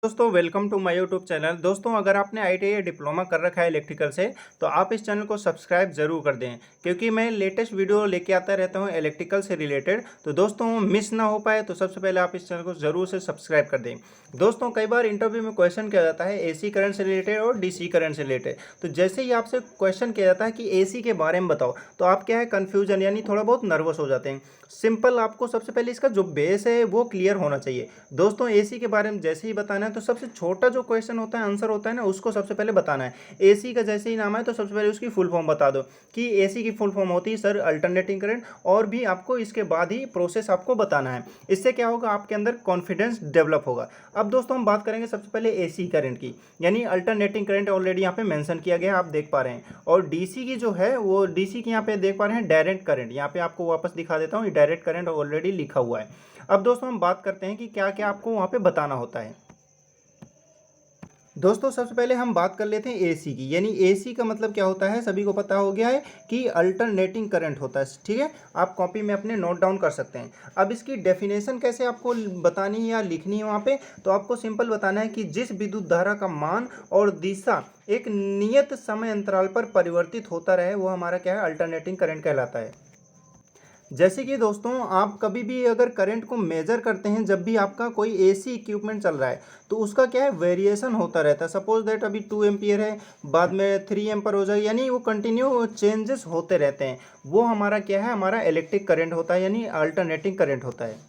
दोस्तों welcome to my YouTube channel. दोस्तों अगर आपने ITI या डिप्लोमा कर रखा है इलेक्ट्रिकल से तो आप इस चैनल को सब्सक्राइब जरूर कर दें, क्योंकि मैं लेटेस्ट वीडियो लेके आता रहता हूं इलेक्ट्रिकल से रिलेटेड। तो दोस्तों मिस ना हो पाए तो सबसे पहले आप इस चैनल को जरूर से सब्सक्राइब कर दें। दोस्तों कई बार इंटरव्यू में क्वेश्चन किया जाता है AC करंट से रिलेटेड और DC करंट से रिलेटेड। तो जैसे ही आपसे क्वेश्चन किया जाता है कि AC के बारे में बताओ तो आप क्या है कन्फ्यूजन यानी थोड़ा बहुत नर्वस हो जाते हैं। सिंपल आपको सबसे पहले इसका जो बेस है वो क्लियर होना चाहिए। दोस्तों AC के बारे में जैसे ही बताना है तो सबसे छोटा जो क्वेश्चन होता है आंसर होता है ना उसको सबसे पहले बताना है। AC का जैसे ही नाम है तो सबसे पहले उसकी फुल फॉर्म बता दो कि AC की फुल फॉर्म होती है सर अल्टरनेटिंग करंट, और भी आपको इसके बाद ही प्रोसेस आपको बताना है। इससे क्या होगा, आपके अंदर कॉन्फिडेंस डेवलप होगा। अब दोस्तों हम बात करेंगे सबसे पहले AC करंट की, यानी अल्टरनेटिंग करंट ऑलरेडी यहाँ पे मेंशन किया गया है, आप देख पा रहे हैं। और DC की जो है वो DC की यहाँ पे देख पा रहे हैं डायरेक्ट करंट, यहाँ पे आपको वापस दिखा देता हूँ, डायरेक्ट करंट ऑलरेडी लिखा हुआ है। अब दोस्तों हम बात करते हैं कि क्या क्या आपको वहाँ पे बताना होता है। दोस्तों सबसे पहले हम बात कर लेते हैं AC की, यानी AC का मतलब क्या होता है सभी को पता हो गया है कि अल्टरनेटिंग करंट होता है। ठीक है, आप कॉपी में अपने नोट डाउन कर सकते हैं। अब इसकी डेफिनेशन कैसे आपको बतानी है या लिखनी है वहाँ पे, तो आपको सिंपल बताना है कि जिस विद्युत धारा का मान और दिशा एक नियत समय अंतराल पर परिवर्तित होता रहे वो हमारा क्या है अल्टरनेटिंग करंट कहलाता है। जैसे कि दोस्तों आप कभी भी अगर करंट को मेजर करते हैं, जब भी आपका कोई AC इक्विपमेंट चल रहा है तो उसका क्या है वेरिएशन होता रहता है। सपोज दैट अभी 2 एम्पियर है, बाद में 3 एम्पर हो जाए, यानी वो कंटिन्यू चेंजेस होते रहते हैं। वो हमारा क्या है, हमारा इलेक्ट्रिक करंट होता है, यानी अल्टरनेटिंग करंट होता है।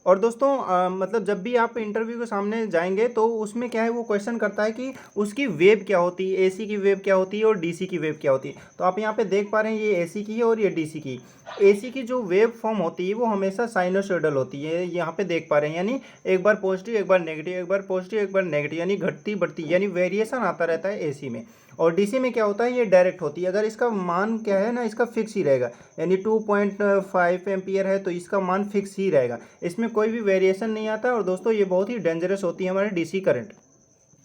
और दोस्तों मतलब जब भी आप इंटरव्यू के सामने जाएंगे तो उसमें क्या है वो क्वेश्चन करता है कि उसकी वेव क्या होती है, AC की वेव क्या होती है और DC की वेव क्या होती है। तो आप यहाँ पे देख पा रहे हैं ये AC की है और ये DC की। AC की जो वेव फॉर्म होती है वो हमेशा साइनोसॉइडल होती है, यहाँ पे देख पा रहे हैं, यानी एक बार पॉजिटिव एक बार नेगेटिव, एक बार पॉजिटिव एक बार नेगेटिव, यानी घटती बढ़ती, यानी वेरिएशन आता रहता है AC में। और DC में क्या होता है ये डायरेक्ट होती है। अगर इसका मान क्या है ना, इसका फिक्स ही रहेगा, यानी 2.5 एम्पियर है तो इसका मान फिक्स ही रहेगा, इसमें कोई भी वेरिएशन नहीं आता। और दोस्तों ये बहुत ही डेंजरस होती है हमारे DC करंट।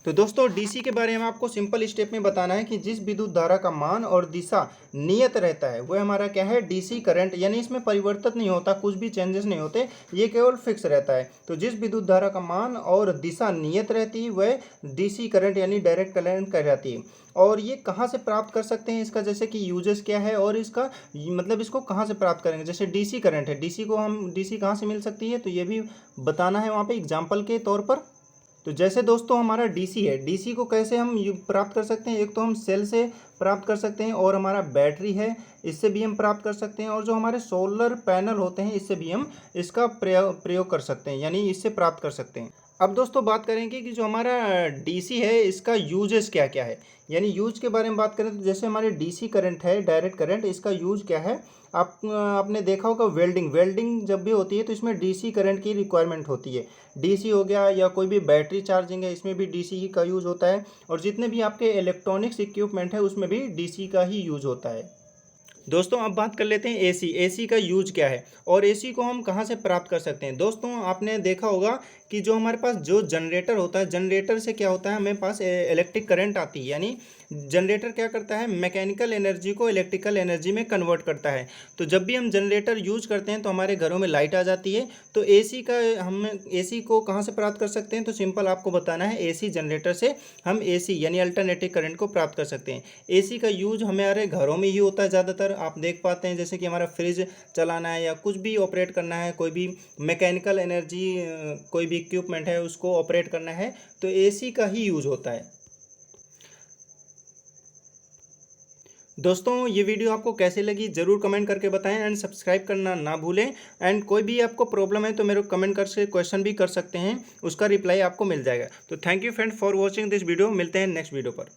तो दोस्तों DC के बारे में आपको सिंपल स्टेप में बताना है कि जिस विद्युत धारा का मान और दिशा नियत रहता है वो हमारा क्या है DC करंट, यानी इसमें परिवर्तन नहीं होता, कुछ भी चेंजेस नहीं होते, ये केवल फिक्स रहता है। तो जिस विद्युत धारा का मान और दिशा नियत रहती है वह DC करंट यानी डायरेक्ट करंट कहलाती है। और ये कहाँ से प्राप्त कर सकते हैं, इसका जैसे कि यूजेस क्या है और इसका मतलब इसको कहाँ से प्राप्त करेंगे। जैसे DC करंट है, DC को हम DC कहाँ से मिल सकती है तो ये भी बताना है वहाँ पे एग्जाम्पल के तौर पर। तो जैसे दोस्तों हमारा DC है, DC को कैसे हम प्राप्त कर सकते हैं, एक तो हम सेल से प्राप्त कर सकते हैं, और हमारा बैटरी है इससे भी हम प्राप्त कर सकते हैं, और जो हमारे सोलर पैनल होते हैं इससे भी हम इसका प्रयोग कर सकते हैं, यानी इससे प्राप्त कर सकते हैं। अब दोस्तों बात करेंगे कि जो हमारा DC है इसका यूजेस क्या क्या है, यानी यूज के बारे में बात करें तो जैसे हमारे DC करंट है डायरेक्ट करंट, इसका यूज क्या है। आपने देखा होगा वेल्डिंग जब भी होती है तो इसमें DC करंट की रिक्वायरमेंट होती है। DC हो गया या कोई भी बैटरी चार्जिंग है इसमें भी DC का यूज़ होता है, और जितने भी आपके इलेक्ट्रॉनिक्स इक्विपमेंट है उसमें भी DC का ही यूज़ होता है। दोस्तों अब बात कर लेते हैं AC का यूज क्या है और AC को हम कहाँ से प्राप्त कर सकते हैं। दोस्तों आपने देखा होगा कि जो हमारे पास जो जनरेटर होता है, जनरेटर से क्या होता है हमें पास इलेक्ट्रिक करंट आती है, यानी जनरेटर क्या करता है मैकेनिकल एनर्जी को इलेक्ट्रिकल एनर्जी में कन्वर्ट करता है। तो जब भी हम जनरेटर यूज करते हैं तो हमारे घरों में लाइट आ जाती है। तो AC को कहाँ से प्राप्त कर सकते हैं, तो सिंपल आपको बताना है AC जनरेटर से हम AC यानी अल्टरनेटिव करंट को प्राप्त कर सकते हैं। AC का यूज हमारे घरों में ही होता है ज़्यादातर, आप देख पाते हैं जैसे कि हमारा फ्रिज चलाना है या कुछ भी ऑपरेट करना है, कोई भी मैकेनिकल एनर्जी कोई भी इक्विपमेंट है उसको ऑपरेट करना है तो AC का ही यूज होता है। दोस्तों ये वीडियो आपको कैसी लगी ज़रूर कमेंट करके बताएं, एंड सब्सक्राइब करना ना भूलें। एंड कोई भी आपको प्रॉब्लम है तो मेरे को कमेंट करके क्वेश्चन भी कर सकते हैं, उसका रिप्लाई आपको मिल जाएगा। तो thank you friend for watching this video, मिलते हैं नेक्स्ट वीडियो पर।